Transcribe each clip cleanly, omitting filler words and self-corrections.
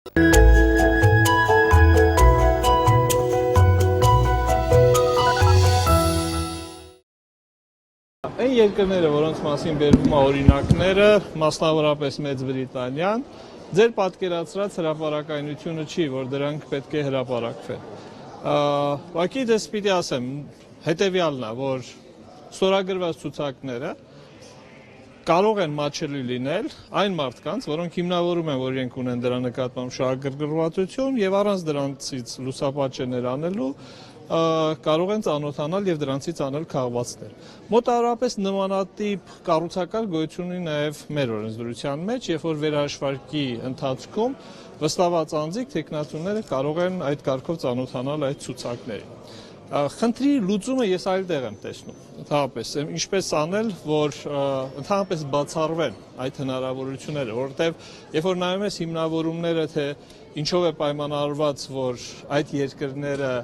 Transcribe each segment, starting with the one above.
Այն երկրները, որոնց մասին բերվում է օրինակները, մասնավորապես Մեծ Բրիտանիան, ձեր պատկերացրած հրապարակայնությունը չի, որ դրանք պետք է հրապարակվեն։ Ուղղակի դες պիտի ասեմ, հետևյալն է, որ ստորագրված ցուցակները կարող են մատչելի լինել այն մարդկանց, որոնք հիմնավորում են, որ իրենք ունեն դրա նկատմամբ շահագրգռվածություն եւ առանց դրանցից լուսապատճեններ անելու կարող են ծանոթանալ եւ դրանցից անել քաղվածներ։ Մոտավորապես նմանատիպ կառուցակարգ գոյություն ունի նաեւ մեր օրենսդրության մեջ, երբ որ վերահաշվարկի ընթացքում վստահված անձիկ տեխնատուները կարող են այդ կարգով ծանոթանալ այդ ցուցակներին։ Խնդրի լուծումը ես այլ տեղ եմ տեսնում, ընդհանրապես, ինչպես անել, որ ընդհանրապես բացառվեն այդ հնարավորությունները, որովհետև երբ որ նայում ես հիմնավորումները, թե ինչով է պայմանավորված, որ այդ երկրները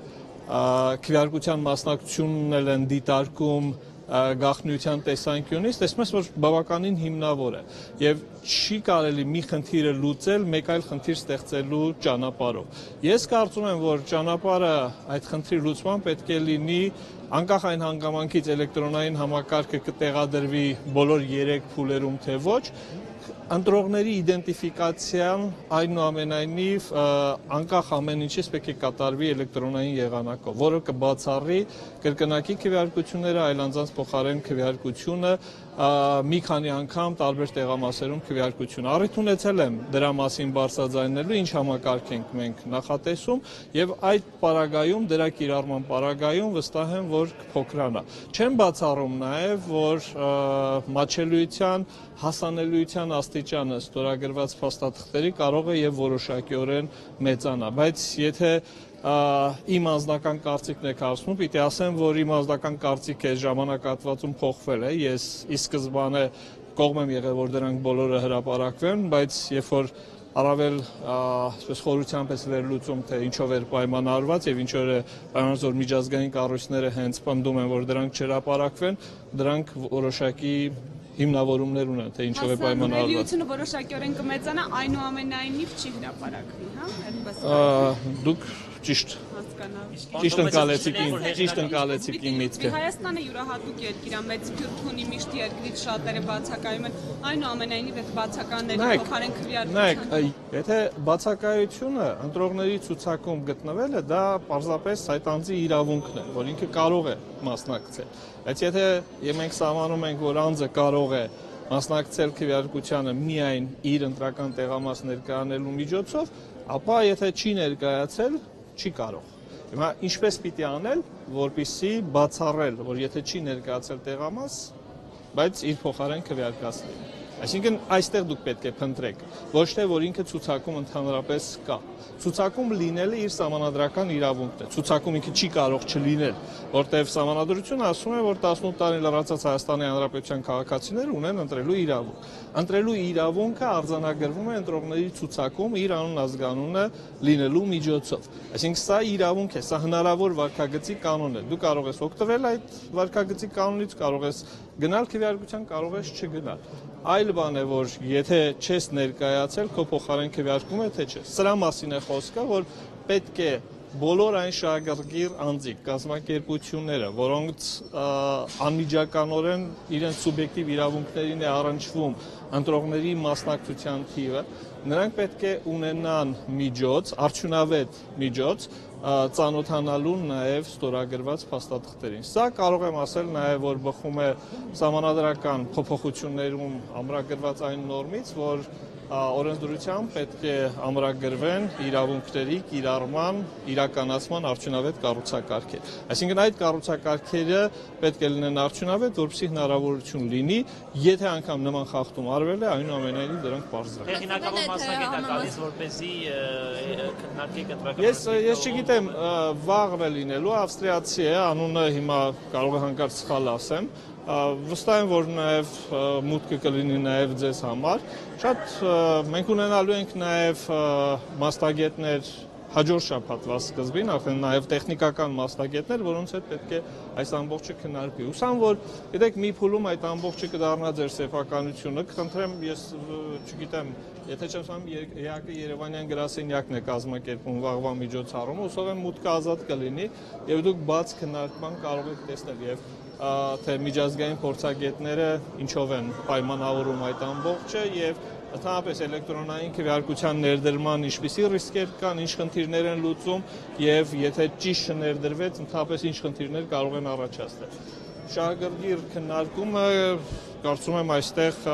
քվեարկության մասնակցությունն են դիտարկում գաղտնիության տեսանկյունից, տեսնում ես, որ բավականին հիմնավոր է եւ չի կարելի մի խնդիրը լուծել մեկ այլ խնդիր ստեղծելու ճանապարհով։ Ես կարծում եմ, որ ճանապարհը այդ խնդրի լուծման պետք է լինի անկախ այն հանգամանքից էլեկտրոնային համակարգը կտեղադրվի բոլոր 3 փուլերում թե ոչ, ընտրողների իդենտիֆիկացիան այնուամենայնիվ անկախ ամեն ինչից պետք է կատարվի էլեկտրոնային եղանակով, որը կբացառի կրկնակի քվեարկությունները, այլ անձանց փոխարեն քվեարկությունը, մի քանի անգամ տարբեր տեղամասերում քվեարկություն։ Առիթ ունեցել եմ դրա մասին բարձրաձայնելու, ինչ համակարգ ենք մենք նախատեսում եւ այդ պարագայում, դրա կիրառման պարագայում վստահ եմ, որ կփոքրանա։ Չեմ բացառում նաեւ, որ մատչելիության հասանելիության աստիճանը ստորագրված փաստաթղթերի կարող է եւ որոշակիորեն մեծանա, բայց եթե իմ անձնական կարծիքն եք հարցնում, պիտի ասեմ, որ իմ անձնական կարծիքը ժամանակահատվածում փոխվել է, ես ի սկզբանե կողմ եմ եղել, որ դրանք բոլորը հրապարակվեն, բայց երբ որ առավել խորությամբ ես վերլուծում, թե ինչով էր պայմանավորված եւ ինչով է պայմանավորված, որ միջազգային կառույցները հենց պնդում են, որ դրանք չհրապարակվեն, դրանք որոշակի հիմնավորումներ ունեն, թե ինչով է պայմանավորված։ Հասանելիությունը որոշակիորեն կմեծանա, այնուամենայնիվ չի հրապարակվի, հա? Դուք ճիշտ ընկալեցիք իմ միտքը։ Հայաստանը յուրահատուկ երկիր է, մեծ փյուրք ունի, միշտ երկրից շատերը բացակայում են, այնուամենայնիվ այդ բացականների փոխարեն քվեարկության։ Եթե բացակայությունը ընտրողների ցուցակում գտնվել է, դա պարզապես այդ անձի իրավունքն է, որ ինքը կարող է մասնակցել։ Բայց եթե մենք սահմանում ենք, որ անձը կարող է մասնակցել քվեարկությանը միայն իր ընտրական տեղամաս ներկայանելու միջոցով, ապա եթե չի ներկայացել, չի կարող։ Հիմա ինչպես պիտի անել, որպեսզի բացառել, որ եթե չի ներկայացել տեղամաս, բայց իր փոխարեն քվեարկացնի։ Այսինքն այստեղ դուք պետք է փնտրեք, ոչ թե որ ինքը ցուցակում ընդհանրապես կա։ Ցուցակում լինելը իր սահմանադրական իրավունքն է։ Ցուցակում ինքը չի կարող չլինել, որտեղ սահմանադրությունը ասում է, որ 18 տարի լրացած Հայաստանի Հանրապետության քաղաքացիները ունեն ընտրելու իրավունք։ Ընտրելու իրավունքը արձանագրվում է ընտրողների ցուցակում իր անուն-ազգանունը լինելու միջոցով։ Այսինքն սա իրավունք է, սա հնարավոր վարքագծի կանոն է։ Դու կարող ես օգտվել այդ վարքագծի կանոնից, կարող ես գնալ քվեարկության, կարող ես չգնալ։ Այլ բան է, որ եթե չես ներկայացել, քո փոխարեն քվեարկում է, թե չէ։ Սրա մասին է խոսքը, որ պետք է բոլոր այն շահագրգիռ անձիկ, կազմակերպությունները, որոնց անմիջականորեն իրենց սուբյեկտիվ իրավունքներին է առնչվում ընտրողների մասնակցության թիվը, նրանք պետք է ունենան միջոց, արդյունավետ միջոց ծանոթանալու նաև ստորագրված փաստաթղթերին։ Սա կարող եմ ասել նաև, որ բխում է սահմանադրական փոփոխություններում ամրագրված այն նորմից, որ օրենսդրությամբ պետք է ամրագրվեն իրավունքների կիրառման, իրականացման արդյունավետ կառուցակարգեր։ Այսինքն այդ կառուցակարգերը պետք է լինեն արդյունավետ, որպեսզի հնարավորություն լինի, եթե անգամ նման խախտում արվել է, այնուամենայնիվ դրանք պարզվեն։ Հեղինակավոր մասնագետ է գալիս, որպեսզի քննարկի կտրական։ Ես չգիտեմ, վաղն է լինելու, ավստրիացի է, անունը հիմա կարող է հանկարծ սխալ ասեմ։ Վստահ եմ, որ նաև մուտքը կլինի նաև ձեզ համար։ Շատ մենք ունենալու ենք նաև մասնագետներ հաջորդ շաբաթվա սկզբին արդեն նաև տեխնիկական մասնագետներ, որոնց հետ պետք է այս ամբողջը քննարկվի։ Ուսամ, որ գիտեք, մի փուլում այդ ամբողջը կդառնա ձեր սեփականությունը, կխնդրեմ, ես չգիտեմ, եթե չեմ սխալվում, ԵԱԿ-ի Երևանյան գրասենյակն է կազմակերպում վաղվա միջոցառումը, հուսով եմ մուտքը ազատ կլինի եւ դուք բաց քննարկման կարող եք տեսնել եւ թե միջազգային փորձագետները ինչով են պայմանավորում այդ ամբողջը եւ ընդհանրապես էլեկտրոնային քվեարկության ներդրման ինչպիսի ռիսկեր կան, ինչ խնդիրներ են լուծում եւ եթե ճիշտ չներդրվեց, ընդհանրապես ինչ խնդիրներ կարող են առաջացնել։ Շահագրգիռ քննարկումը կարծում եմ այստեղ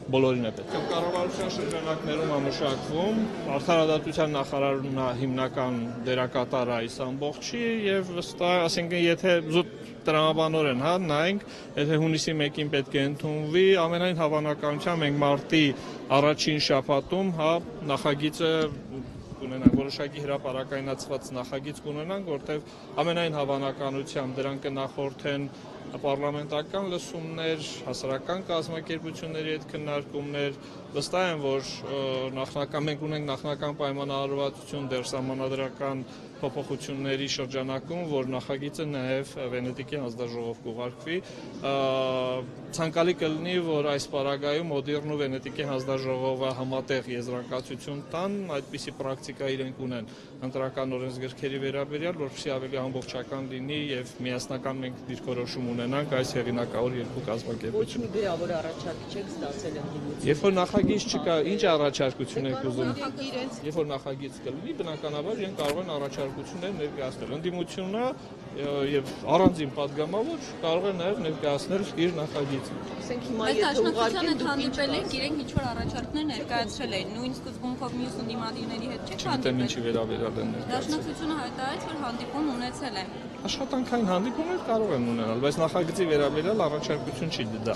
բոլորին է պետք։ Կառավարության շրջանակներում ամուշակվում, արդարադատության նախարարն է հիմնական դերակատարը այս ամբողջի եւ վստահ, ասենք եթե զուտ տրամաբանորեն, նայենք, եթե հունիսի 1-ին պետք է ընդունվի, ամենայն հավանականությամբ մենք մարտի առաջին շաբաթում, նախագիծը կունենանք, որոշակի հրապարակայնացված նախագիծ կունենանք, որտեղ ամենայն հավանականությամբ դրան կնախորդեն պարլամենտական լսումներ, հասարակական կազմակերպությունների հետ քննարկումներ, վստահ եմ, որ մենք ունենք նախնական պայմանավորվածություն դեռ սահմանադրական փոփոխությունների շրջանակում, որ նախագիծը նաև Վենետիկի հանձնաժողով կուղարկվի։ Ցանկալի կլինի, որ այս պարագայում Օդիռն ու Վենետիկի հանձնաժողովը համատեղ եզրակացություն տան, այդպիսի պրակտիկա իրենք ունեն ընտրական օրենսգրքերի վերաբերյալ, որպեսզի ավելի ամբողջական լինի եւ միասնական մենք դիրքորոշում ունենանք այս հեղինակավոր երկու կազմակերպությունների։ Ոչ մի գրավոր առաջարկ չեք ստացել ընդդիմություն։ Երբ որ նախագիծ չկա, ինչ առաջարկություն եք ուզում։ Երբ որ նախագիծ կլինի, բնականաբար իրենք կարող են առաջարկություններ ներկայացնել։ Ընդդիմությունը եւ առանձին падգամավոր կարող է նաեւ ներկայացնել իր նախագիծը։ Ասենք հիմա Բայց եթե դաշնակցությանը ուղարկեն հանդիպել եք, իրենք ինչ որ առաջարկներ ներկայացրել էին, նույն սկզբունքով մյուս ընդդիմադիրների հետ չեք Չգիտեմ ինչի հանդիպել։ վերաբերյալ են ներկայացել։ Դաշնակցությունը հայտարարեց, որ հանդիպում ունեցել է։ Աշխատանքային հանդիպումներ կարող են ունենալ, բայց նախագծի վերաբերյալ առաջարկություն չի դա։